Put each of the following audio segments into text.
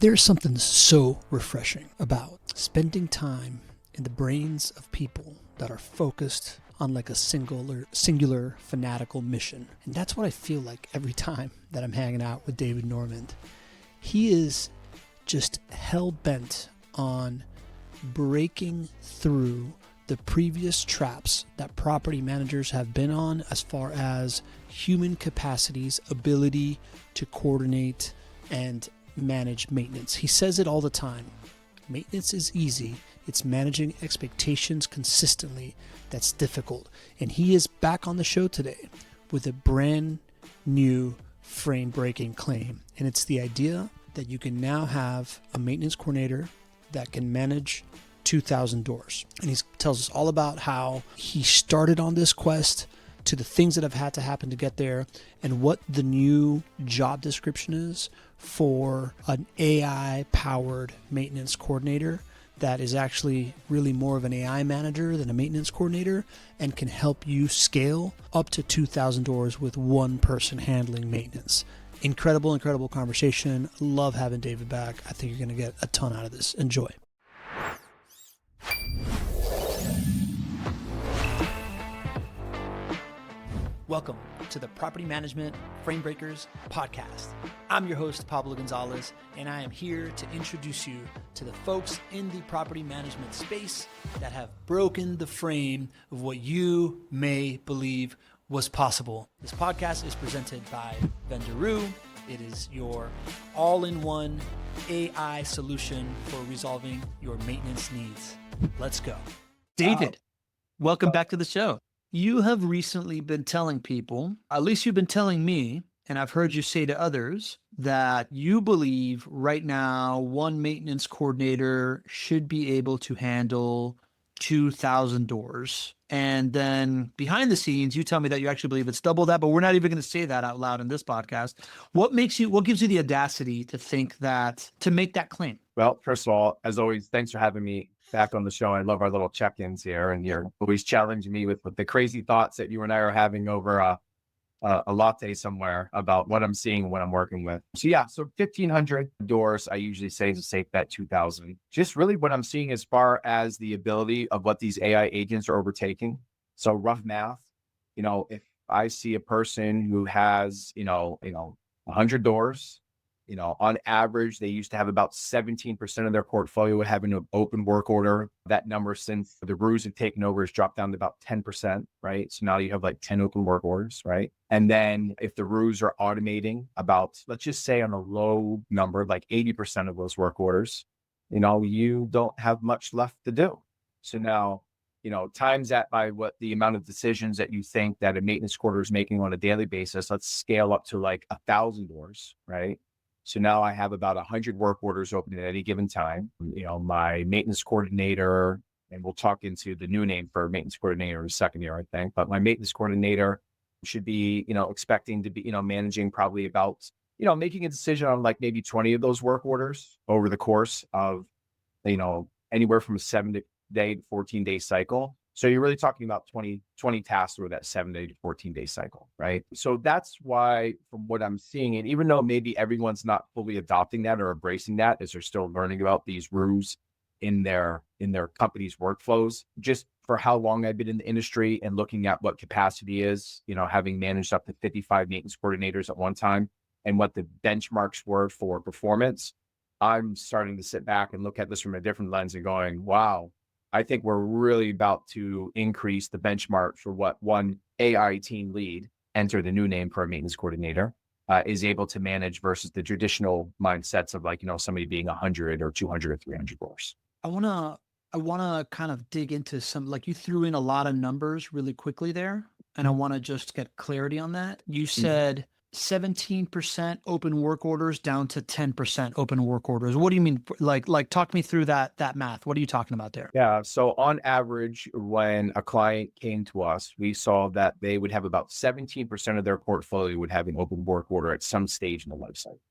There's something so refreshing about spending time in the brains of people that are focused on like a singular fanatical mission. And that's what I feel like every time that I'm hanging out with David Normand. He is just hell-bent on breaking through the previous traps that property managers have been on as far as human capacity's ability to coordinate and manage maintenance. He says it all the time. Maintenance is easy. It's managing expectations consistently that's difficult. And he is back on the show today with a brand new frame-breaking claim. And it's the idea that you can now have a maintenance coordinator that can manage 2,000 doors. And he tells us all about how he started on this quest, to the things that have had to happen to get there, and what the new job description is for an AI-powered maintenance coordinator that is actually really more of an AI manager than a maintenance coordinator and can help you scale up to 2,000 doors with one person handling maintenance. Incredible conversation. Love having David back. I think you're going to get a ton out of this. Enjoy. Welcome to the Property Management Frame Breakers podcast. I'm your host, Pablo Gonzalez, and I am here to introduce you to the folks in the property management space that have broken the frame of what you may believe was possible. This podcast is presented by Vendoroo. It is your all-in-one AI solution for resolving your maintenance needs. Let's go. David, welcome back to the show. You have recently been telling people, at least you've been telling me, and I've heard you say to others, that you believe right now one maintenance coordinator should be able to handle 2,000 doors. And then behind the scenes, you tell me that you actually believe it's double that, but we're not even going to say that out loud in this podcast. What gives you the audacity to think that, to make that claim? Well, first of all, as always, thanks for having me back on the show. I love our little check-ins here, and you're always challenging me with the crazy thoughts that you and I are having over a latte somewhere about what I'm seeing, what I'm working with. So 1,500 doors, I usually say is a safe bet. 2,000. Just really what I'm seeing as far as the ability of what these AI agents are overtaking. So rough math, if I see a person who has, 100 doors, on average, they used to have about 17% of their portfolio having an open work order. That number, since the rules have taken over, has dropped down to about 10%, right? So now you have like 10 open work orders, right? And then if the rules are automating about, let's just say on a low number, like 80% of those work orders, you don't have much left to do. So now, times that by what the amount of decisions that you think that a maintenance coordinator is making on a daily basis, let's scale up to like 1,000 doors, right? So now I have about 100 work orders open at any given time. My maintenance coordinator, and we'll talk into the new name for maintenance coordinator in a second here, I think, but my maintenance coordinator should be, expecting to be, managing probably about, making a decision on like maybe 20 of those work orders over the course of, anywhere from a 7-day to 14-day cycle. So you're really talking about 20 tasks over that 7-day to 14-day cycle, right? So that's why, from what I'm seeing, and even though maybe everyone's not fully adopting that or embracing that, as they're still learning about these rules in their company's workflows, just for how long I've been in the industry and looking at what capacity is, having managed up to 55 maintenance coordinators at one time and what the benchmarks were for performance, I'm starting to sit back and look at this from a different lens and going, wow, I think we're really about to increase the benchmark for what one AI team lead, enter the new name for a maintenance coordinator, is able to manage versus the traditional mindsets of like, somebody being 100 or 200 or 300 doors. I want to kind of dig into some, like you threw in a lot of numbers really quickly there, and I want to just get clarity on that. You said 17% open work orders down to 10% open work orders. What do you mean? Like talk me through that math. What are you talking about there? Yeah. So on average, when a client came to us, we saw that they would have about 17% of their portfolio would have an open work order at some stage in the life cycle.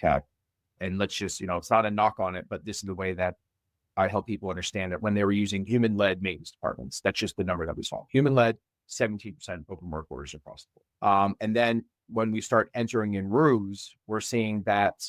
Okay. And let's just, it's not a knock on it, but this is the way that I help people understand it. When they were using human-led maintenance departments, that's just the number that we saw. Human-led, 17% open work orders across the board. And then when we start entering in ruse, we're seeing that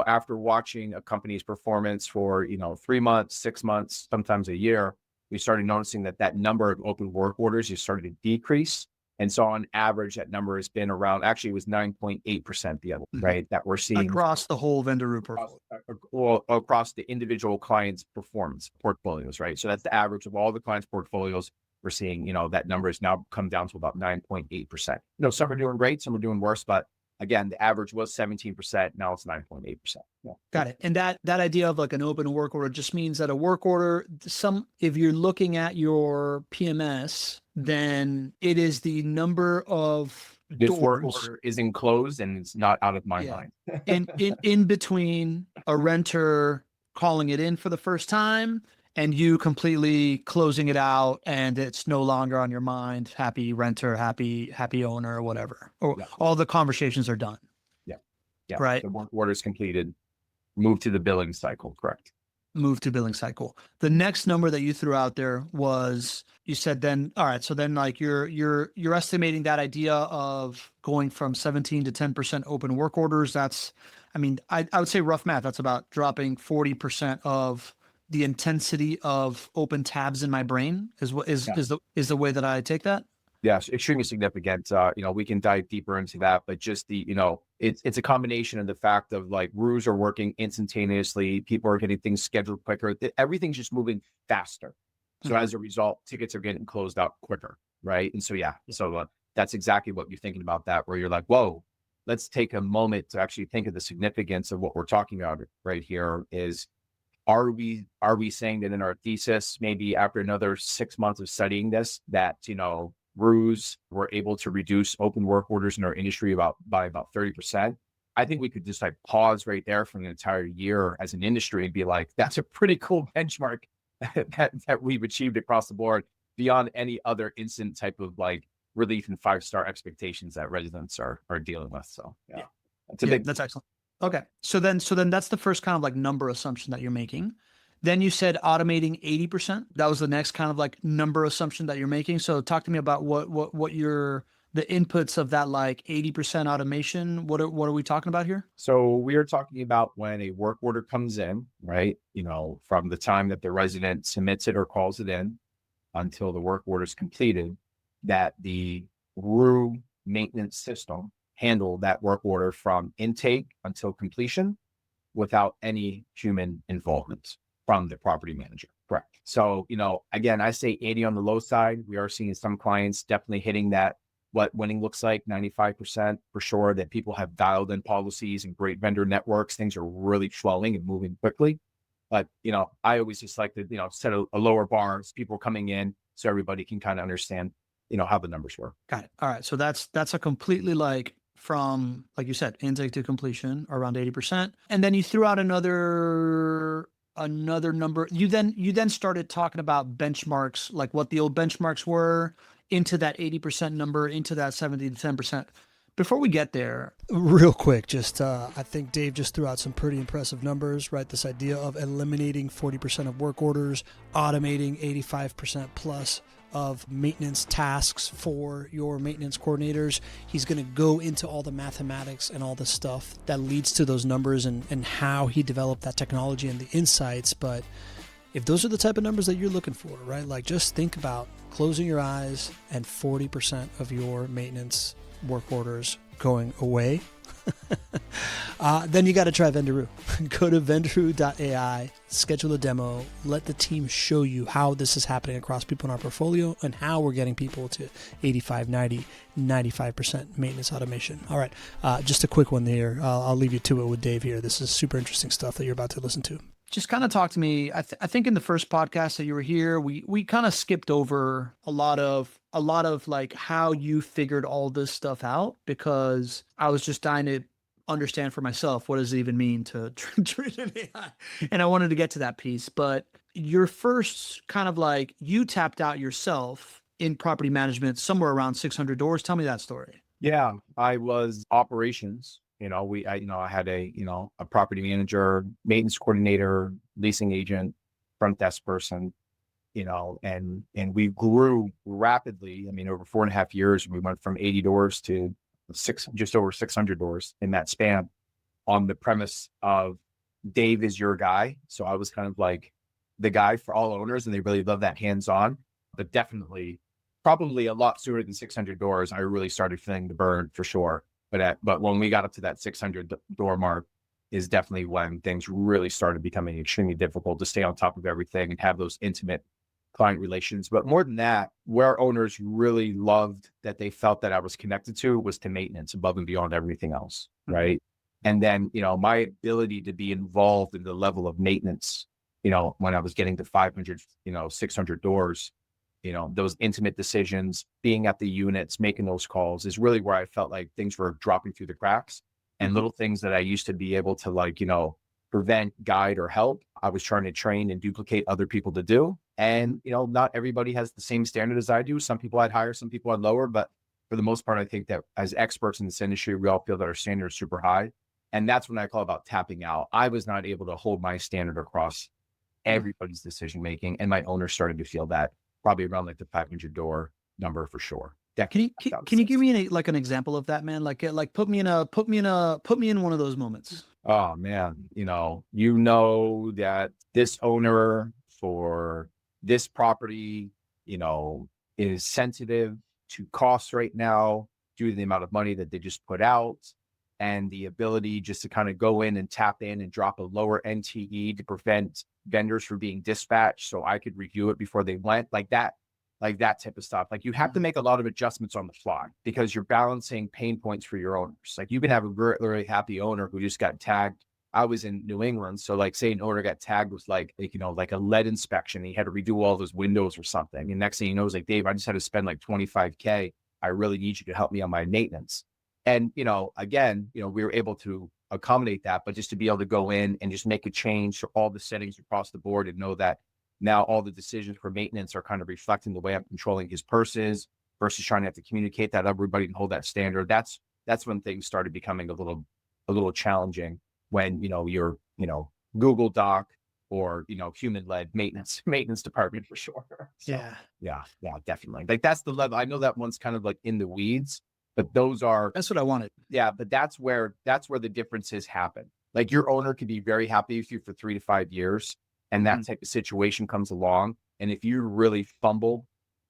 after watching a company's performance for, 3 months, 6 months, sometimes a year, we started noticing that number of open work orders just started to decrease. And so on average, that number has been around, actually it was 9.8% the other, right? That we're seeing across the whole Vendoroo portfolio. across the individual clients' performance portfolios, right? So that's the average of all the clients' portfolios. We're seeing, that number has now come down to about 9.8%. Some are doing great, some are doing worse, but again, the average was 17%. Now it's 9.8%. Yeah. Got it. And that idea of like an open work order just means that a work order, if you're looking at your PMS, then it is the number of This work doors order is enclosed and it's not out of my mind. in between a renter calling it in for the first time and you completely closing it out, and it's no longer on your mind. Happy renter, happy owner, or whatever. Or all the conversations are done. Yeah. Right. The work order is completed. Move to the billing cycle. Correct. Move to billing cycle. The next number that you threw out there was, you said then, all right, so then like you're estimating that idea of going from 17 to 10% open work orders. That's, I would say rough math, that's about dropping 40% of the intensity of open tabs in my brain is the way that I take that. Yes, extremely significant. We can dive deeper into that, but just it's a combination of the fact of like rules are working instantaneously. People are getting things scheduled quicker. Everything's just moving faster. So as a result, tickets are getting closed out quicker. Right. And so, that's exactly what you're thinking about that, where you're like, whoa, let's take a moment to actually think of the significance of what we're talking about right here is, are we saying that in our thesis, maybe after another 6 months of studying this, that, RUs were able to reduce open work orders in our industry by about 30%. I think we could just like pause right there for an entire year as an industry and be like, that's a pretty cool benchmark that we've achieved across the board beyond any other instant type of like relief and 5-star expectations that residents are dealing with. So that's excellent. Okay. So then that's the first kind of like number assumption that you're making. Then you said automating 80%. That was the next kind of like number assumption that you're making. So talk to me about what the inputs of that like 80% automation. What are we talking about here? So we are talking about when a work order comes in, right? From the time that the resident submits it or calls it in until the work order is completed, that the RU maintenance system handle that work order from intake until completion without any human involvement from the property manager. Correct. So, again, I say 80 on the low side. We are seeing some clients definitely hitting that, what winning looks like, 95% for sure, that people have dialed in policies and great vendor networks. Things are really flowing and moving quickly. But, I always just like to, set a lower bar as people coming in so everybody can kind of understand, how the numbers work. Got it. All right. So that's a completely like from, like you said, intake to completion around 80%. And then you threw out another number. You then started talking about benchmarks, like what the old benchmarks were, into that 80% number, into that 70 to 10%. Before we get there, real quick, I think Dave just threw out some pretty impressive numbers, right? This idea of eliminating 40% of work orders, automating 85% plus of maintenance tasks for your maintenance coordinators. He's going to go into all the mathematics and all the stuff that leads to those numbers and how he developed that technology and the insights. But if those are the type of numbers that you're looking for, right? Like just think about closing your eyes and 40% of your maintenance work orders going away. Then you got to try Vendoroo. Go to vendoroo.ai, schedule a demo, let the team show you how this is happening across people in our portfolio and how we're getting people to 85, 90, 95% maintenance automation. All right. Just a quick one here. I'll leave you to it with Dave here. This is super interesting stuff that you're about to listen to. Just kind of talk to me. I think in the first podcast that you were here, we kind of skipped over a lot of like how you figured all this stuff out, because I was just dying to understand for myself, what does it even mean to treat an AI? And I wanted to get to that piece. But your first kind of like, you tapped out yourself in property management somewhere around 600 doors. Tell me that story. Yeah, I was operations. I had a property manager, maintenance coordinator, leasing agent, front desk person, and we grew rapidly. Over 4.5 years, we went from 80 doors to just over 600 doors in that span. on the premise of Dave is your guy. So I was kind of like the guy for all owners, and they really love that hands-on. But definitely, probably a lot sooner than 600 doors, I really started feeling the burn for sure. But when we got up to that 600 door mark is definitely when things really started becoming extremely difficult to stay on top of everything and have those intimate client relations. But more than that, where owners really loved that they felt that I was connected to was to maintenance above and beyond everything else, right? And then, my ability to be involved in the level of maintenance, when I was getting to 500, 600 doors, those intimate decisions, being at the units, making those calls is really where I felt like things were dropping through the cracks. And little things that I used to be able to prevent, guide, or help, I was trying to train and duplicate other people to do. And, not everybody has the same standard as I do. Some people I'd higher, some people I'd lower. But for the most part, I think that as experts in this industry, we all feel that our standard is super high. And that's when I call about tapping out. I was not able to hold my standard across everybody's decision-making. And my owner started to feel that probably around like the 500 door number for sure. Can you give me an example of that, man? Like put me in one of those moments. Oh man, that this owner for this property, is sensitive to costs right now due to the amount of money that they just put out and the ability just to kind of go in and tap in and drop a lower NTE to prevent vendors from being dispatched so I could review it before they went, like that type of stuff. Like you have to make a lot of adjustments on the fly because you're balancing pain points for your owners. Like you can have a very, very happy owner who just got tagged. I was in New England. So like say an owner got tagged with like a lead inspection. He had to redo all those windows or something. And next thing you know, it's like, Dave, I just had to spend like 25K. I really need you to help me on my maintenance. And, again, we were able to accommodate that, but just to be able to go in and just make a change to all the settings across the board and know that now all the decisions for maintenance are kind of reflecting the way I'm controlling his purses versus trying to have to communicate that to everybody and hold that standard. That's when things started becoming a little challenging when, you're, Google Doc or, human-led maintenance department for sure. So, yeah, definitely. Like that's the level. I know that one's kind of like in the weeds, but that's what I wanted. Yeah. But that's where the differences happen. Like your owner could be very happy with you for 3 to 5 years. And that type of situation comes along. And if you really fumble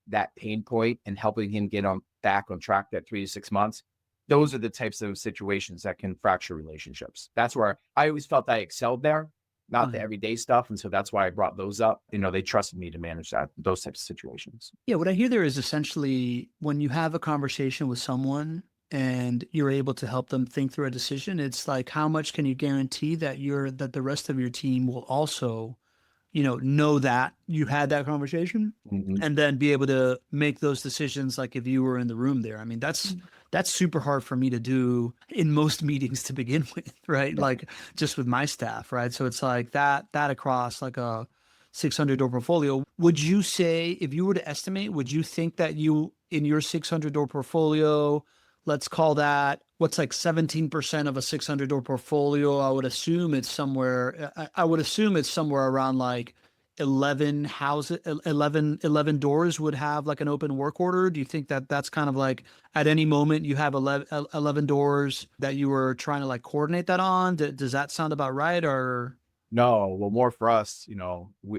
that pain point and helping him get back on track that 3 to 6 months, those are the types of situations that can fracture relationships. That's where I always felt I excelled there, not the everyday stuff. And so that's why I brought those up. They trusted me to manage those types of situations. Yeah. What I hear there is essentially when you have a conversation with someone and you're able to help them think through a decision, it's like, how much can you guarantee that the rest of your team will also know that you had that conversation and then be able to make those decisions like if you were in the room there. I mean, that's super hard for me to do in most meetings to begin with, right? Like just with my staff, right? So it's like that across like a 600 door portfolio. Would you say, if you were to estimate, would you think that you in your 600 door portfolio, let's call that what's like 17% of a 600 door portfolio? I would assume it's somewhere around like 11 doors would have like an open work order. Do you think that that's kind of like at any moment you have 11 doors that you were trying to like coordinate that on? Does that sound about right? Or no, well, more for us,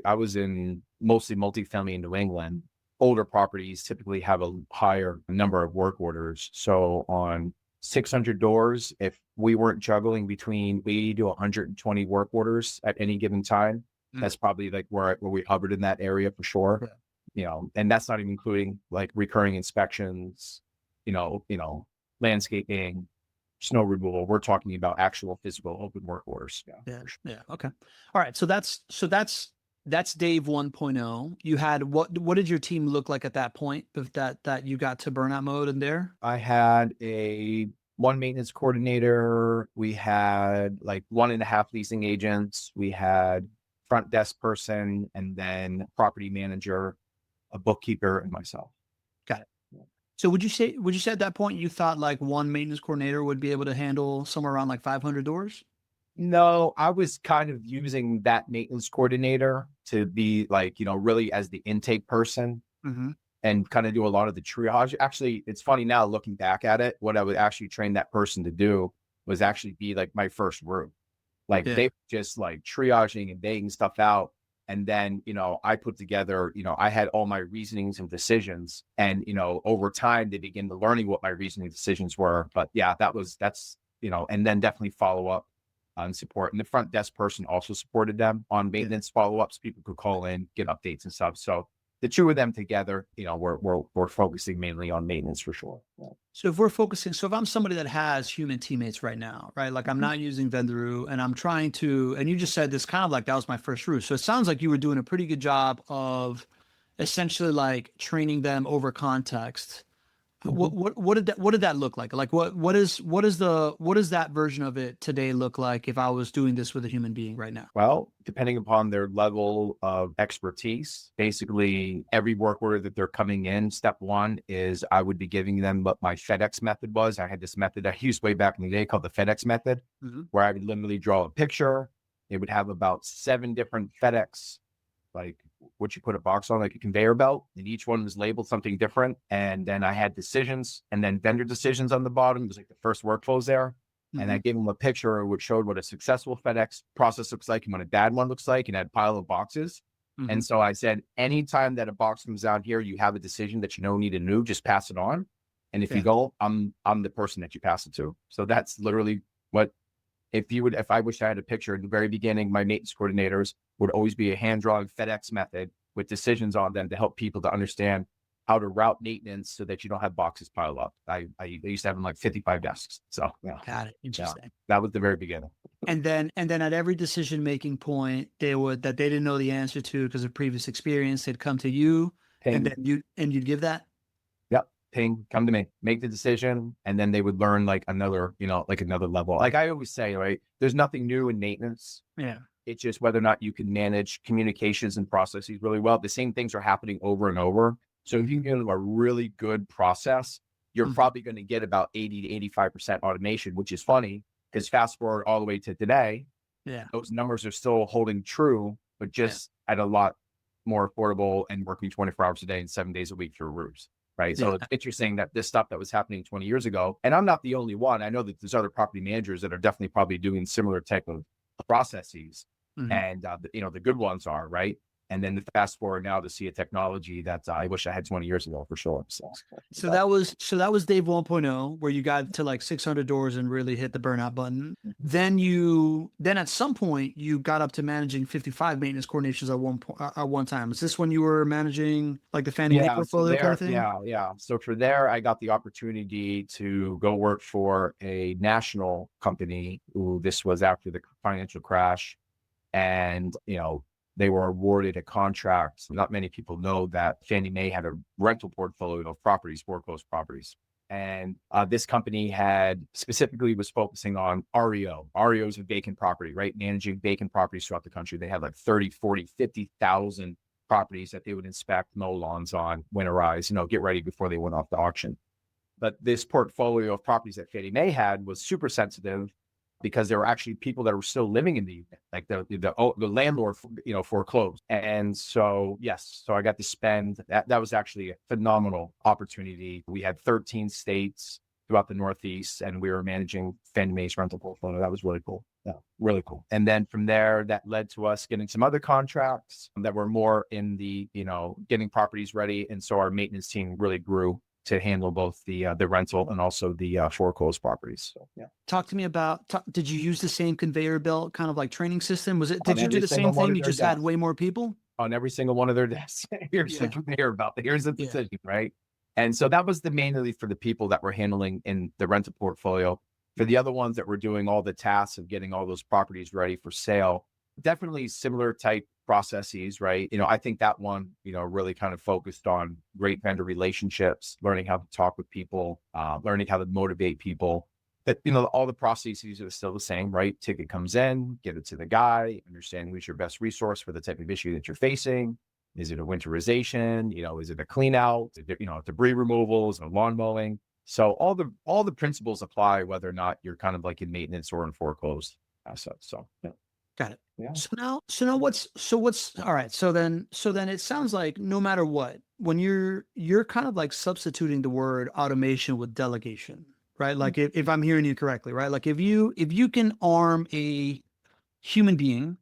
I was in mostly multifamily in New England. Older properties typically have a higher number of work orders. So on 600 doors, if we weren't juggling between 80 to 120 work orders at any given time, that's probably like where we hovered in that area for sure. Yeah. And that's not even including like recurring inspections, landscaping, snow removal. We're talking about actual physical open work orders. Yeah. Okay. All right. So that's Dave 1.0. You had what did your team look like at that point of that you got to burnout mode in there? I had one maintenance coordinator. We had like 1.5 leasing agents. We had front desk person and then property manager, a bookkeeper, and myself. Got it. So would you say at that point you thought like one maintenance coordinator would be able to handle somewhere around like 500 doors? No, I was kind of using that maintenance coordinator to be like, really as the intake person and kind of do a lot of the triage. Actually, it's funny now looking back at it, what I would actually train that person to do was actually be like my first room. Like Yeah. they just like triaging and dating stuff out. And then, I put together, I had all my reasonings and decisions. And, over time, they begin to learning what my reasoning decisions were. But yeah, that's, and then definitely follow up on support. And the front desk person also supported them on maintenance follow-ups. People could call in, get updates and stuff. So the two of them together, we're focusing mainly on maintenance for sure. Yeah. So if I'm somebody that has human teammates right now, right? Like I'm not using Vendoroo and I'm trying to, and you just said this kind of like that was my first route. So it sounds like you were doing a pretty good job of essentially like training them over context. What did that look like? Like what does that version of it today look like if I was doing this with a human being right now? Well, depending upon their level of expertise, basically every work order that they're coming in, step one is I would be giving them what my FedEx method was. I had this method I used way back in the day called the FedEx method, where I would literally draw a picture. It would have about 7 different FedEx, like what you put a box on, like a conveyor belt, and each one was labeled something different. And then I had decisions and then vendor decisions on the bottom. It was like the first workflows there. And I gave them a picture which showed what a successful FedEx process looks like and what a bad one looks like, and had a pile of boxes. And so I said, anytime that a box comes out here, you have a decision that need a new, just pass it on. And if you go, I'm the person that you pass it to. So that's literally what, if I wish I had a picture in the very beginning, my maintenance coordinators would always be a hand-drawn FedEx method with decisions on them to help people to understand how to route maintenance so that you don't have boxes pile up. I used to have them like 55 desks. So yeah. Got it. Interesting. Yeah, that was the very beginning. And then at every decision-making point, they didn't know the answer to because of previous experience, they'd come to you Ping. and then you'd give that. Yep. Ping, come to me, make the decision. And then they would learn like another level. Like I always say, right, there's nothing new in maintenance. Yeah. It's just whether or not you can manage communications and processes really well. The same things are happening over and over. So if you can get a really good process, you're probably going to get about 80 to 85% automation, which is funny because fast forward all the way to today, those numbers are still holding true, but just at a lot more affordable and working 24 hours a day and 7 days a week through roofs. Right. So it's interesting that this stuff that was happening 20 years ago, and I'm not the only one. I know that there's other property managers that are definitely probably doing similar type of processes. And, the good ones are, right. And then the fast forward now to see a technology that I wish I had 20 years ago for sure. So that was Dave 1.0, where you got to like 600 doors and really hit the burnout button. Then at some point you got up to managing 55 maintenance coordinations at one time. Is this when you were managing like the Fannie Mae portfolio kind of thing? Yeah. So for there, I got the opportunity to go work for a national company this was after the financial crash. And, they were awarded a contract. Not many people know that Fannie Mae had a rental portfolio of properties, foreclosed properties. And this company was focusing on REO. REO is a vacant property, right? Managing vacant properties throughout the country. They had like 30, 40, 50,000 properties that they would inspect, mow lawns on, winterize, get ready before they went off the auction. But this portfolio of properties that Fannie Mae had was super sensitive because there were actually people that were still living in the unit, like the landlord, foreclosed. And so, yes, so I got to spend that was actually a phenomenal opportunity. We had 13 states throughout the Northeast, and we were managing Fannie Mae's rental portfolio. That was really cool. Yeah, really cool. And then from there, that led to us getting some other contracts that were more in the, getting properties ready. And so our maintenance team really grew to handle both the rental and also the foreclosed properties. So, yeah. Talk to me about, did you use the same conveyor belt kind of like training system? Did you do the same thing? You just had way more people? On every single one of their desks. Here's the conveyor belt. Here's the decision, right? And so that was mainly for the people that were handling in the rental portfolio. For the other ones that were doing all the tasks of getting all those properties ready for sale, definitely similar type processes, right? I think that one, really kind of focused on great vendor relationships, learning how to talk with people, learning how to motivate people. That, all the processes are still the same, right? Ticket comes in, get it to the guy, understand who's your best resource for the type of issue that you're facing. Is it a winterization? Is it a clean out? Debris removals and lawn mowing. So all the principles apply whether or not you're kind of like in maintenance or in foreclosed assets. So yeah. Got it. Yeah. So now what's all right. So then it sounds like no matter what, when you're kind of like substituting the word automation with delegation, right? Like if I'm hearing you correctly, right? Like if you can arm a human being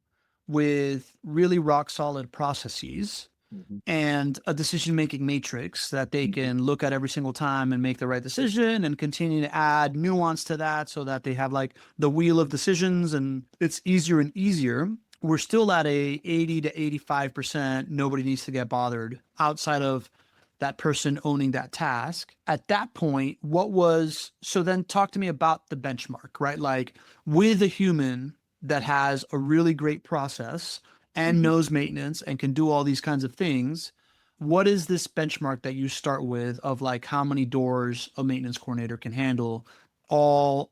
with really rock solid processes Mhm. and a decision making matrix that they Mhm. can look at every single time and make the right decision and continue to add nuance to that so that they have like the wheel of decisions and it's easier and easier. We're still at a 80 to 85%. Nobody needs to get bothered outside of that person owning that task. At that point, so then talk to me about the benchmark, right? Like with a human that has a really great process and knows maintenance and can do all these kinds of things, what is this benchmark that you start with of like how many doors a maintenance coordinator can handle? All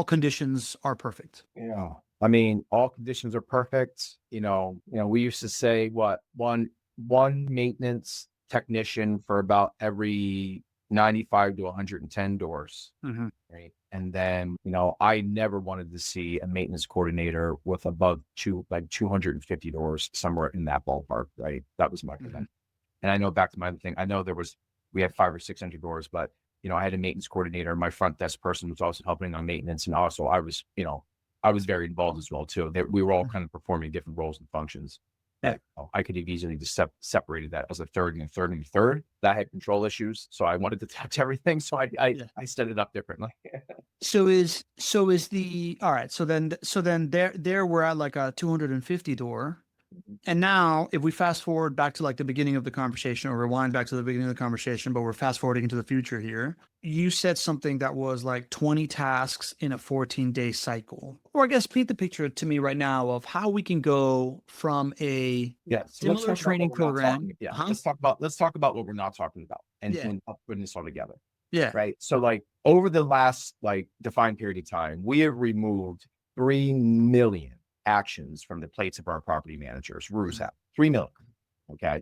conditions are perfect. Yeah. I mean, all conditions are perfect. We used to say what one maintenance technician for about every 95 to 110 doors. Mm-hmm. Right. And then, I never wanted to see a maintenance coordinator with above 250 doors, somewhere in that ballpark. Right. That was my comment. And I know, back to my other thing, I know we had 500 or 600 doors, but I had a maintenance coordinator. My front desk person was also helping on maintenance. And also I was very involved as well too. We were all kind of performing different roles and functions. Yeah. I could have easily just separated that as a third and a third and a third. That had control issues. So I wanted to touch everything. So I set it up differently. So is the all right. So then there we're at like a 250 door. And now if we fast forward back to like the beginning of the conversation or rewind back to the beginning of the conversation, but we're fast forwarding into the future here, you said something that was like 20 tasks in a 14-day cycle. Or I guess paint the picture to me right now of how we can go from a similar training program. Let's talk about what we're not talking about and putting this all together. Yeah. Right. So like over the last defined period of time, we have removed 3 million actions from the plates of our property managers. RUs have 3 million. Okay.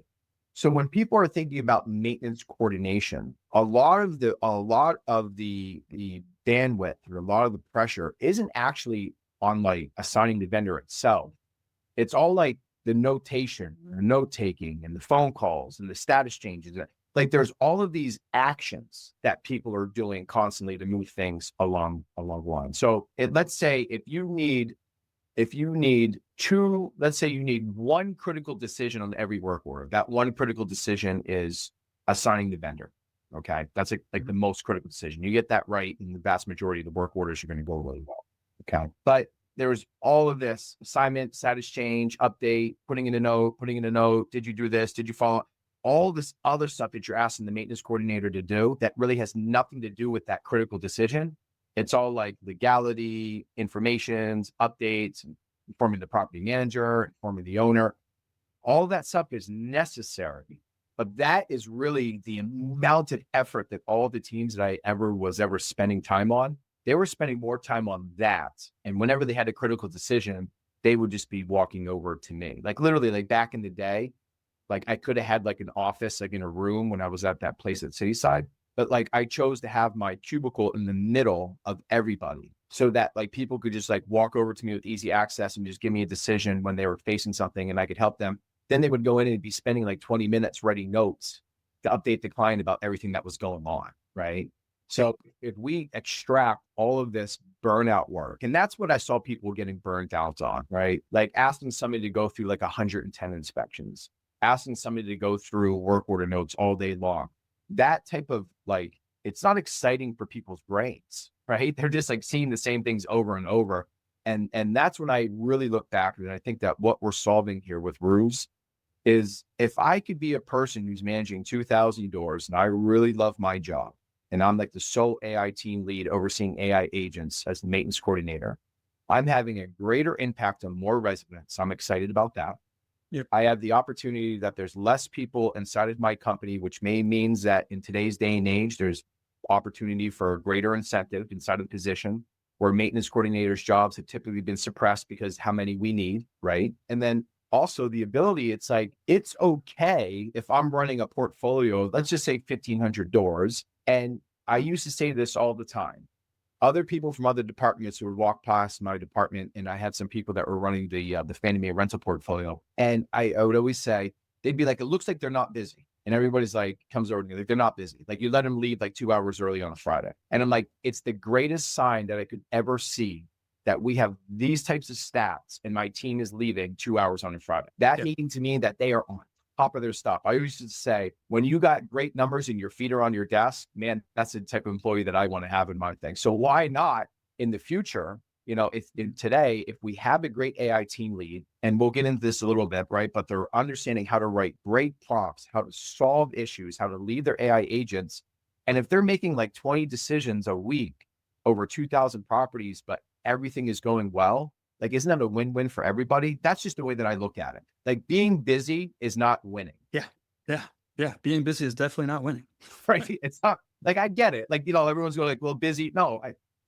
So when people are thinking about maintenance coordination, a lot of the bandwidth or a lot of the pressure isn't actually on assigning the vendor itself. It's all like the notation or note taking and the phone calls and the status changes. There's all of these actions that people are doing constantly to move things along the line. So let's say if you need let's say you need one critical decision on every work order. That one critical decision is assigning the vendor. Okay. That's like the most critical decision. You get that right, and the vast majority of the work orders are going to go really well. Okay. But there's all of this assignment, status change, update, putting in a note. Did you do this? Did you follow? All this other stuff that you're asking the maintenance coordinator to do that really has nothing to do with that critical decision. It's all like legality, informations, updates, informing the property manager, informing the owner. All that stuff is necessary, but that is really the amount of effort that all the teams that I was ever spending time on. They were spending more time on that. And whenever they had a critical decision, they would just be walking over to me. Like literally, like back in the day, like I could have had like an office, like in a room when I was at that place at Cityside, but like I chose to have my cubicle in the middle of everybody so that like people could just like walk over to me with easy access and just give me a decision when they were facing something and I could help them. Then they would go in and be spending like 20 minutes writing notes to update the client about everything that was going on, right? So if we extract all of this burnout work, and that's what I saw people getting burnt out on, right? Like asking somebody to go through like 110 inspections, asking somebody to go through work order notes all day long. That type of like, it's not exciting for people's brains, right? They're just like seeing the same things over and over. And that's when I really look back and I think that what we're solving here with RUs is if I could be a person who's managing 2,000 doors and I really love my job, and I'm like the sole AI team lead overseeing AI agents as the maintenance coordinator, I'm having a greater impact on more residents. I'm excited about that. Yep. I have the opportunity that there's less people inside of my company, which means that in today's day and age, there's opportunity for a greater incentive inside of the position where maintenance coordinators' jobs have typically been suppressed because how many we need, right? And then also the ability, it's like, it's okay if I'm running a portfolio, let's just say 1,500 doors. And I used to say this all the time. Other people from other departments who would walk past my department, and I had some people that were running the Fannie Mae rental portfolio. And I would always say, they'd be like, it looks like they're not busy. And everybody's like, comes over to me, like, they're not busy. Like, you let them leave like 2 hours early on a Friday. And I'm like, it's the greatest sign that I could ever see that we have these types of stats and my team is leaving 2 hours on a Friday. That means to me that they are on top of their stuff. I used to say, when you got great numbers and your feet are on your desk, man, that's the type of employee that I want to have in my thing. So why not in the future? You know, today, if we have a great AI team lead, and we'll get into this a little bit, right? But they're understanding how to write great prompts, how to solve issues, how to lead their AI agents. And if they're making like 20 decisions a week over 2,000 properties, but everything is going well, like, isn't that a win-win for everybody? That's just the way that I look at it. Like, being busy is not winning. Yeah. Being busy is definitely not winning. Right? It's not like, I get it. Like, you know, everyone's going like, well, busy. No,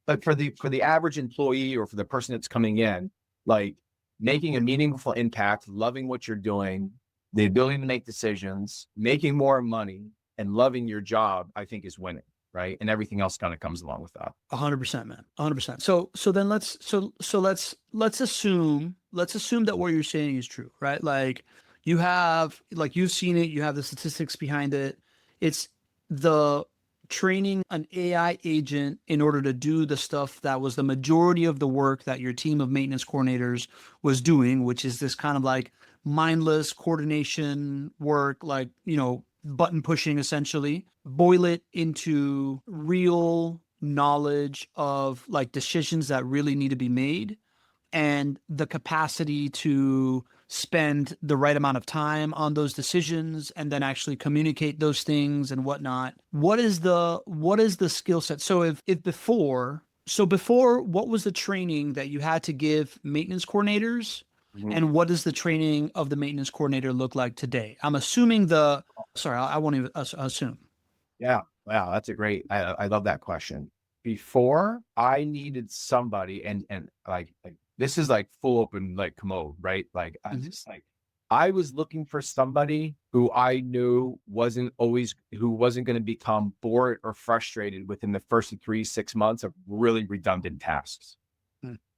but for the average employee or for the person that's coming in, like, making a meaningful impact, loving what you're doing, the ability to make decisions, making more money, and loving your job, I think is winning, right? And everything else kind of comes along with that. 100%, man. 100%. So then let's assume that what you're saying is true, right? Like, you've seen it, you have the statistics behind it. It's the training an AI agent in order to do the stuff that was the majority of the work that your team of maintenance coordinators was doing, which is this kind of like mindless coordination work, like, you know, button pushing essentially. Boil it into real knowledge of like decisions that really need to be made, and the capacity to spend the right amount of time on those decisions and then actually communicate those things and whatnot. What is the skill set? So before, what was the training that you had to give maintenance coordinators? And what does the training of the maintenance coordinator look like today? I'm assuming I won't even assume. Yeah. Wow. That's I love that question. Before, I needed somebody, and like this is like full open, like, commode, right? Like, I was looking for somebody who I knew wasn't going to become bored or frustrated within the first 3-6 months of really redundant tasks.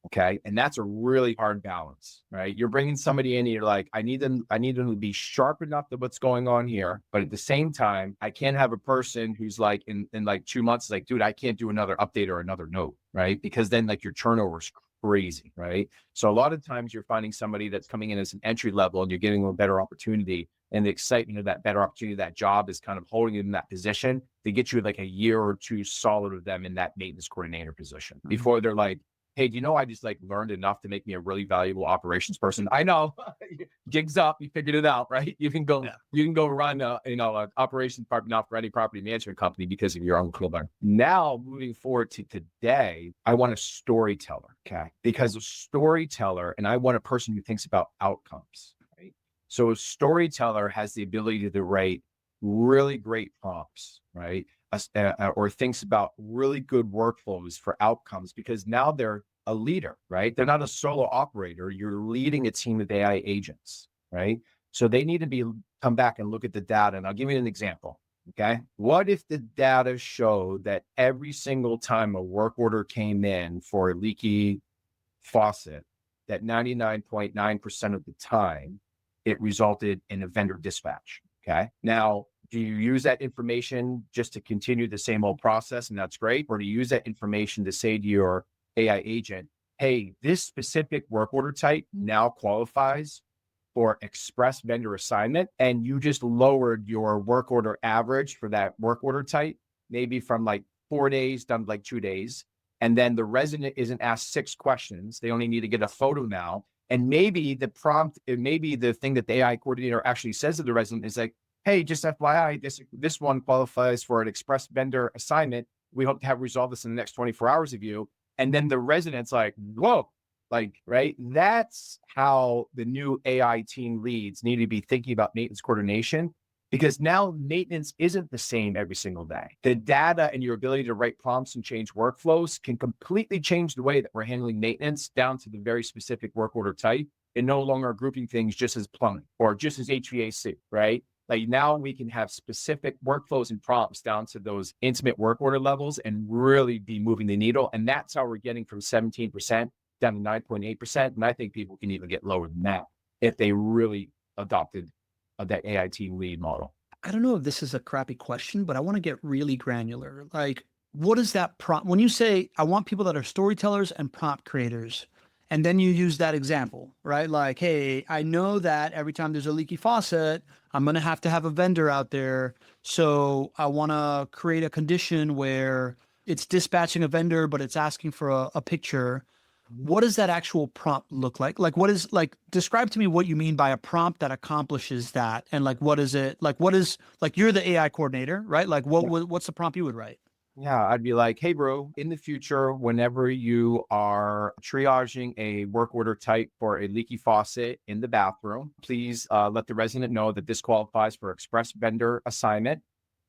Okay. And that's a really hard balance, right? You're bringing somebody in and you're like, I need them to be sharp enough to what's going on here. But at the same time, I can't have a person who's like in like 2 months, like, dude, I can't do another update or another note, right? Because then like your turnover is crazy, right? So a lot of times you're finding somebody that's coming in as an entry level and you're giving them a better opportunity. And the excitement of that better opportunity, that job is kind of holding you in that position to get you like a year or two solid with them in that maintenance coordinator position before they're like, hey, do you know, I just like learned enough to make me a really valuable operations person. I know, gigs up, you figured it out, right? You can go run, an operations department now for any property management company because of your own career. Now, moving forward to today, I want a storyteller, okay? Because a storyteller, and I want a person who thinks about outcomes, right? So a storyteller has the ability to write really great prompts, right? Or thinks about really good workflows for outcomes, because now they're a leader, right? They're not a solo operator. You're leading a team of AI agents, right? So they need to come back and look at the data. And I'll give you an example. Okay. What if the data showed that every single time a work order came in for a leaky faucet, that 99.9% of the time it resulted in a vendor dispatch? Okay. Now, do you use that information just to continue the same old process? And that's great. Or do you use that information to say to your AI agent, hey, this specific work order type now qualifies for express vendor assignment. And you just lowered your work order average for that work order type, maybe from like 4 days down to like 2 days. And then the resident isn't asked 6 questions. They only need to get a photo now. And maybe the prompt, maybe the thing that the AI coordinator actually says to the resident is like, hey, just FYI, this one qualifies for an express vendor assignment. We hope to have resolved this in the next 24 hours of you. And then the resident's like, whoa, like, right? That's how the new AI team leads need to be thinking about maintenance coordination, because now maintenance isn't the same every single day. The data and your ability to write prompts and change workflows can completely change the way that we're handling maintenance down to the very specific work order type, and no longer grouping things just as plumbing or just as HVAC, right? Like, now we can have specific workflows and prompts down to those intimate work order levels and really be moving the needle. And that's how we're getting from 17% down to 9.8%. And I think people can even get lower than that if they really adopted that AI team lead model. I don't know if this is a crappy question, but I want to get really granular. Like, what is that prompt? When you say, I want people that are storytellers and prompt creators, and then you use that example, right? Like, hey, I know that every time there's a leaky faucet, I'm going to have a vendor out there. So I want to create a condition where it's dispatching a vendor, but it's asking for a picture. What does that actual prompt look like? Like, what is like, describe to me what you mean by a prompt that accomplishes that. And like, what is it? Like, what is, like, you're the AI coordinator, right? Like, what's the prompt you would write? Yeah, I'd be like, hey, bro, in the future, whenever you are triaging a work order type for a leaky faucet in the bathroom, please let the resident know that this qualifies for express vendor assignment.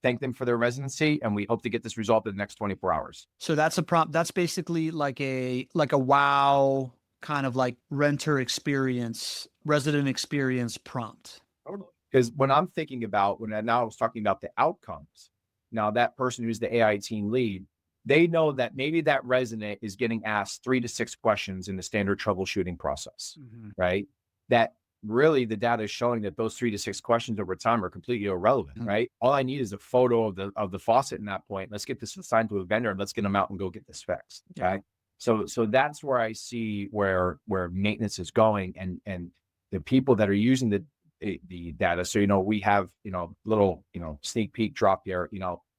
Thank them for their residency, and we hope to get this resolved in the next 24 hours. So that's a prompt. That's basically like a wow kind of like renter experience, resident experience prompt. Totally. Because when I'm thinking about, now I was talking about the outcomes, now that person who's the AI team lead, they know that maybe that resident is getting asked 3 to 6 questions in the standard troubleshooting process, right? That really the data is showing that those 3 to 6 questions over time are completely irrelevant, right? All I need is a photo of the faucet in that point. Let's get this assigned to a vendor and let's get them out and go get this fixed. Okay. So that's where I see where maintenance is going, and the people that are using the data. So, we have, little, sneak peek drop here,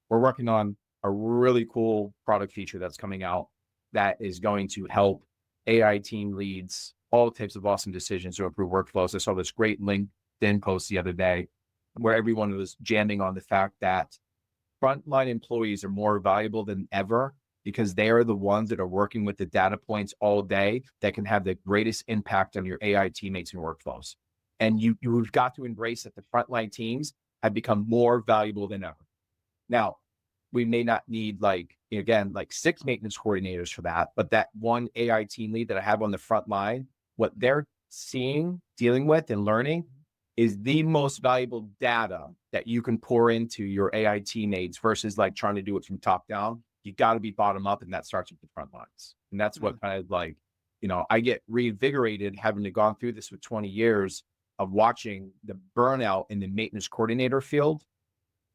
we're working on a really cool product feature that's coming out that is going to help AI team leads all types of awesome decisions to improve workflows. I saw this great LinkedIn post the other day where everyone was jamming on the fact that frontline employees are more valuable than ever because they are the ones that are working with the data points all day that can have the greatest impact on your AI teammates and workflows. And you've got to embrace that the frontline teams have become more valuable than ever. Now, we may not need like 6 maintenance coordinators for that, but that one AI team lead that I have on the front line, what they're seeing, dealing with, and learning is the most valuable data that you can pour into your AI teammates versus like trying to do it from top down. You got to be bottom up, and that starts with the front lines. And that's what kind of like, I get reinvigorated having to gone through this for 20 years of watching the burnout in the maintenance coordinator field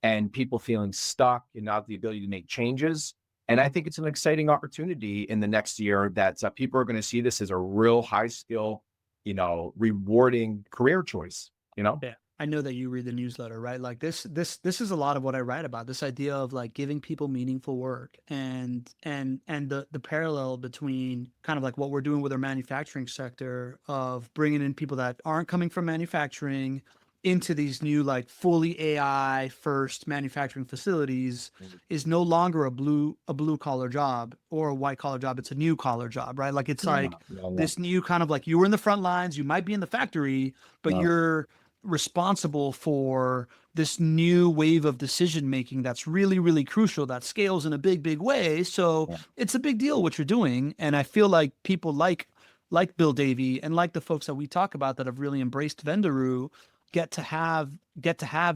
and people feeling stuck and not the ability to make changes. And I think it's an exciting opportunity in the next year that people are going to see this as a real high skill, rewarding career choice, Yeah. I know that you read the newsletter, right? Like this is a lot of what I write about, this idea of like giving people meaningful work and the parallel between kind of like what we're doing with our manufacturing sector of bringing in people that aren't coming from manufacturing into these new like fully AI first manufacturing facilities is no longer a blue collar job or a white collar job. It's a new collar job, right? Like it's this new kind of like, you were in the front lines, you might be in the factory, but you're responsible for this new wave of decision making that's really, really crucial, that scales in a big way. So it's a big deal what you're doing. And I feel like people like Bill Davy and like the folks that we talk about that have really embraced Vendoroo get to have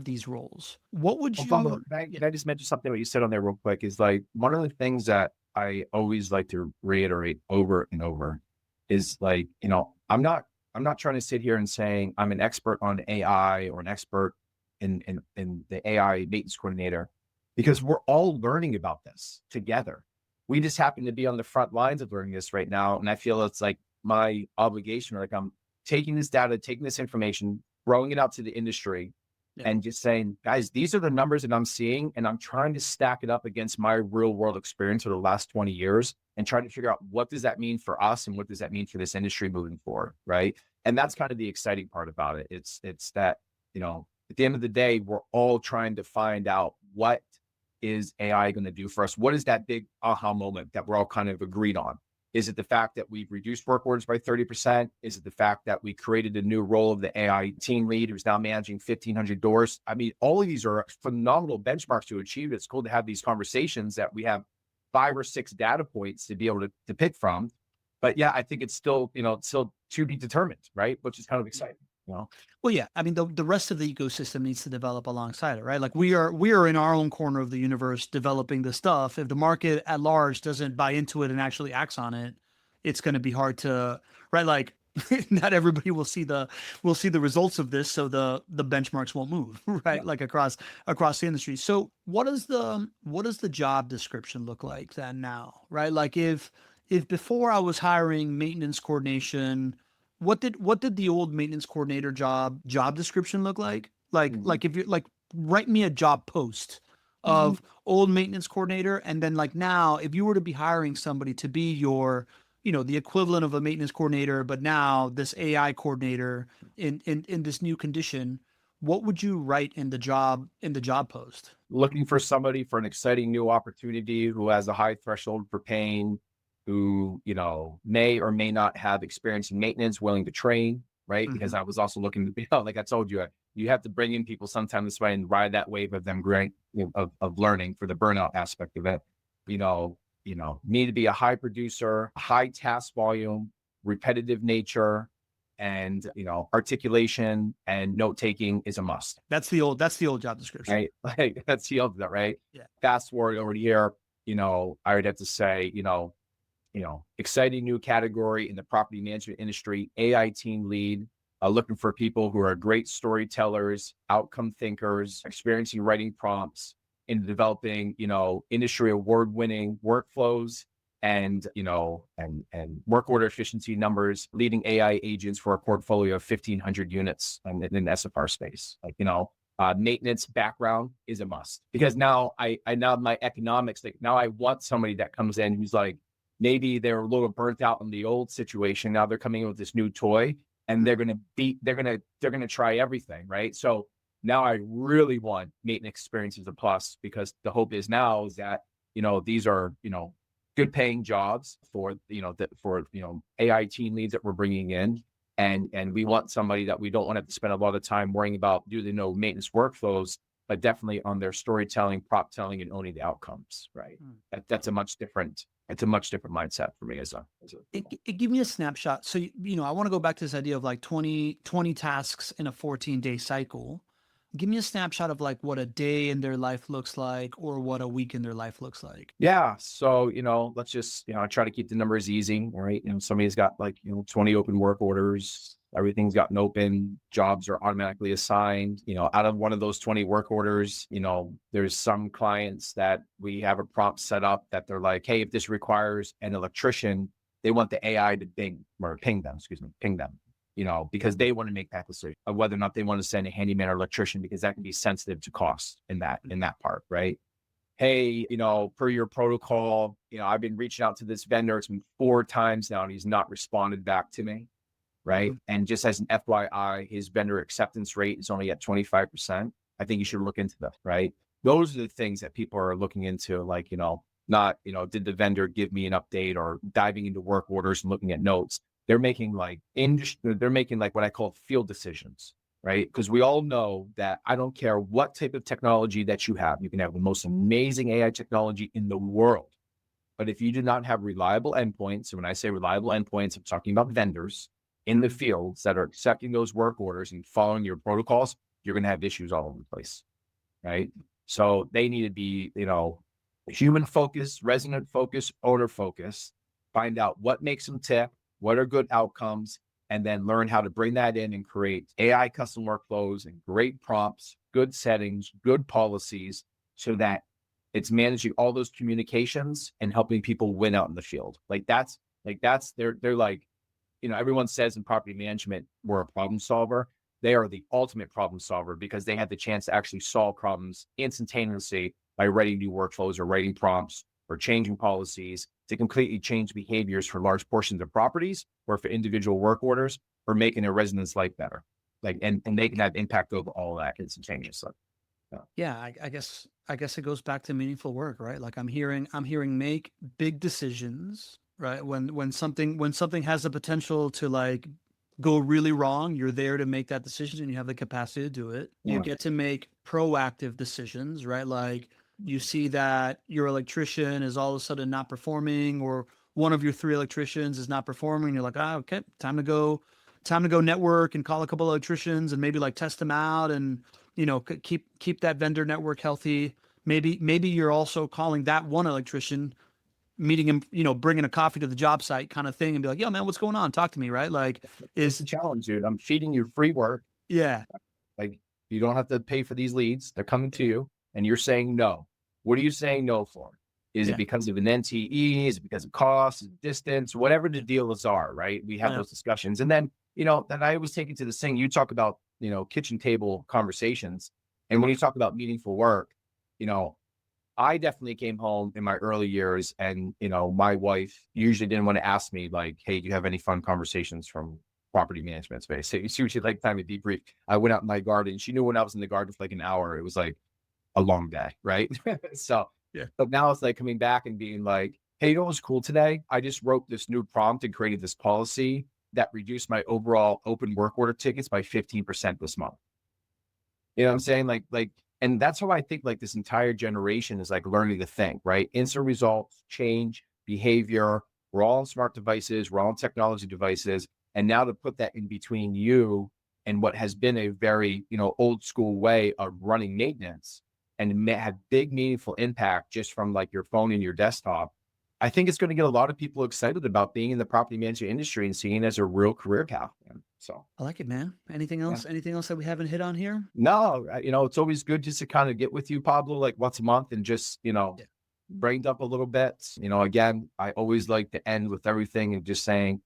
these roles. What would you Pablo, can I just mention something what you said on there real quick is like one of the things that I always like to reiterate over and over is like, I'm not trying to sit here and saying I'm an expert on AI or an expert in the AI maintenance coordinator, because we're all learning about this together. We just happen to be on the front lines of learning this right now. And I feel it's like my obligation, like I'm taking this data, taking this information, throwing it out to the industry and just saying, guys, these are the numbers that I'm seeing. And I'm trying to stack it up against my real world experience for the last 20 years and trying to figure out what does that mean for us and what does that mean for this industry moving forward, right? And that's kind of the exciting part about it. It's that, at the end of the day, we're all trying to find out what is AI going to do for us? What is that big aha moment that we're all kind of agreed on? Is it the fact that we've reduced work orders by 30%? Is it the fact that we created a new role of the AI team lead who's now managing 1,500 doors? I mean, all of these are phenomenal benchmarks to achieve. It's cool to have these conversations that we have 5 or 6 data points to be able to pick from. But yeah, I think it's still, still to be determined, right? Which is kind of exciting. Well, yeah, I mean, the rest of the ecosystem needs to develop alongside it, right? Like we are in our own corner of the universe developing this stuff. If the market at large doesn't buy into it and actually acts on it, it's going to be hard to, right? Like not everybody will see the results of this, so the benchmarks won't move, right? Like across the industry. So what does the job description look like then now, right? Like if before I was hiring maintenance coordination, what did the old maintenance coordinator job description look like? Like if you're like, write me a job post of old maintenance coordinator, and then like now if you were to be hiring somebody to be your, the equivalent of a maintenance coordinator, but now this AI coordinator in this new condition, what would you write in the job post? Looking for somebody for an exciting new opportunity who has a high threshold for pain, who, may or may not have experience in maintenance, willing to train, right? Because I was also looking to, like I told you, you have to bring in people sometime this way and ride that wave of them great, of learning for the burnout aspect of it. Need to be a high producer, high task volume, repetitive nature, and articulation and note taking is a must. That's the old job description, right? Like that's the old, right? Yeah. Fast forward over here, I would have to say, exciting new category in the property management industry, AI team lead, looking for people who are great storytellers, outcome thinkers, experiencing writing prompts, in developing, industry award-winning workflows and, and work order efficiency numbers, leading AI agents for a portfolio of 1,500 units in the SFR space. Like, maintenance background is a must, because now I now my economics, like now I want somebody that comes in who's like, maybe they're a little burnt out in the old situation. Now they're coming in with this new toy and they're going to try everything. Right. So now I really want maintenance experience as a plus, because the hope is now is that, these are, good paying jobs for, AI team leads that we're bringing in. And we want somebody that we don't want to have to spend a lot of time worrying about, do they know maintenance workflows, but definitely on their storytelling, prop telling, and owning the outcomes. Right. That's a much different mindset for me It give me a snapshot. So, I want to go back to this idea of like 20 tasks in a 14-day cycle. Give me a snapshot of like what a day in their life looks like, or what a week in their life looks like. Yeah. So, let's just, try to keep the numbers easy, right? Somebody's got like, 20 open work orders, everything's gotten open, jobs are automatically assigned, out of one of those 20 work orders, there's some clients that we have a prompt set up that they're like, hey, if this requires an electrician, they want the AI to ping them, because they want to make that decision of whether or not they want to send a handyman or electrician, because that can be sensitive to cost in that part, right? Hey, per your protocol, I've been reaching out to this vendor. It's been 4 times now and he's not responded back to me, right? And just as an FYI, his vendor acceptance rate is only at 25%. I think you should look into that, right? Those are the things that people are looking into, like, not, did the vendor give me an update, or diving into work orders and looking at notes. They're making like what I call field decisions, right? Because we all know that I don't care what type of technology that you have. You can have the most amazing AI technology in the world, but if you do not have reliable endpoints, and when I say reliable endpoints, I'm talking about vendors in the fields that are accepting those work orders and following your protocols, you're going to have issues all over the place, right? So they need to be, human focused, resident focused, owner focused, find out what makes them tick, what are good outcomes, and then learn how to bring that in and create AI custom workflows and great prompts, good settings, good policies, so that it's managing all those communications and helping people win out in the field. They're like, everyone says in property management, we're a problem solver. They are the ultimate problem solver, because they have the chance to actually solve problems instantaneously by writing new workflows or writing prompts or changing policies to completely change behaviors for large portions of properties, or for individual work orders, or making their residents' life better. And they can have impact over all of that instantaneously. Yeah, I guess it goes back to meaningful work, right? Like I'm hearing make big decisions, right? When something has the potential to like go really wrong, you're there to make that decision and you have the capacity to do it. You get to make proactive decisions, right? Like you see that your electrician is all of a sudden not performing, or one of your 3 electricians is not performing. You're like, okay, time to go network and call a couple of electricians and maybe like test them out and, keep that vendor network healthy. Maybe you're also calling that one electrician meeting him, bringing a coffee to the job site kind of thing and be like, yo, man, what's going on? Talk to me. Right. Like It's a challenge, dude. I'm feeding you free work. yeah. Like you don't have to pay for these leads. They're coming to you and you're saying no. What are you saying no for? Is it because of an NTE? Is it because of cost, distance, whatever the deals are, right? We have those discussions. And then, then I always take it to this thing. You talk about, kitchen table conversations. And when you talk about meaningful work, I definitely came home in my early years and, my wife usually didn't want to ask me like, hey, do you have any fun conversations from property management space? So she would like time to debrief. I went out in my garden. She knew when I was in the garden for like an hour, it was like a long day, right? So, but now it's like coming back and being like, hey, you know what's cool today? I just wrote this new prompt and created this policy that reduced my overall open work order tickets by 15% this month. You know what I'm saying? And that's how I think like this entire generation is like learning to think, right? Instant results, change, behavior. We're all on smart devices. We're all on technology devices. And now to put that in between you and what has been a very, old school way of running maintenance and have big meaningful impact just from like your phone and your desktop. I think it's going to get a lot of people excited about being in the property management industry and seeing it as a real career path. So I like it, man. Anything else? Yeah. Anything else that we haven't hit on here? No, it's always good just to kind of get with you, Pablo, like once a month and just, brain dump a little bit. Again, I always like to end with everything and just saying,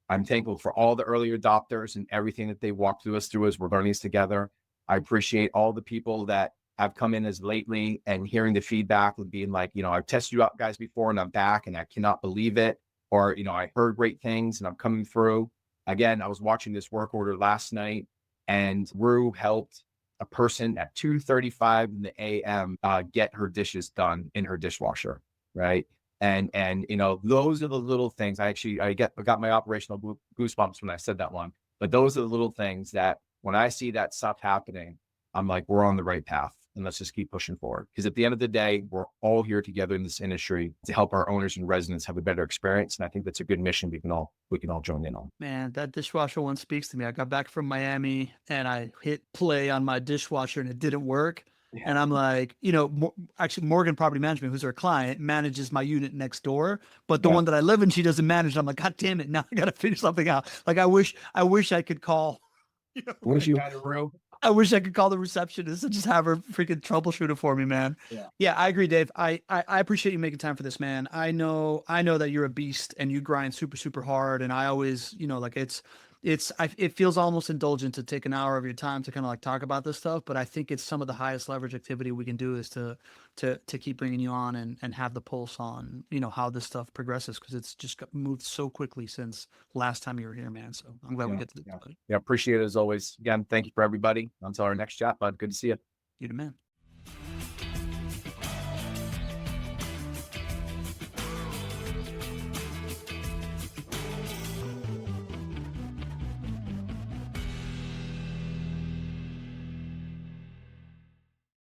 I'm thankful for all the early adopters and everything that they walked through us through as we're learning this together. I appreciate all the people that have come in as lately and hearing the feedback and being like, I've tested you out guys before and I'm back and I cannot believe it. Or, I heard great things and I'm coming through. Again, I was watching this work order last night and Rue helped a person at 2:35 in the AM get her dishes done in her dishwasher, right? And those are the little things. I got my operational goosebumps when I said that one. But those are the little things that when I see that stuff happening, I'm like, we're on the right path. And let's just keep pushing forward. Because at the end of the day, we're all here together in this industry to help our owners and residents have a better experience. And I think that's a good mission we can all join in on. Man, that dishwasher one speaks to me. I got back from Miami and I hit play on my dishwasher and it didn't work. Yeah. And I'm like, actually Morgan Property Management, who's our client, manages my unit next door. But the one that I live in, she doesn't manage. I'm like, God damn it. Now I got to figure something out. Like, I wish I could call. I wish I could call the receptionist and just have her freaking troubleshoot it for me, man. Yeah, I agree, Dave. I appreciate you making time for this, man. I know that you're a beast and you grind super, super hard. And I always, it feels almost indulgent to take an hour of your time to kind of like talk about this stuff. But I think it's some of the highest leverage activity we can do is to keep bringing you on and have the pulse on, how this stuff progresses. Cause it's just moved so quickly since last time you were here, man. So I'm glad we get to do that. Yeah. Appreciate it as always. Again, thank you for everybody. Until our next chat, bud. Good to see you. You the man.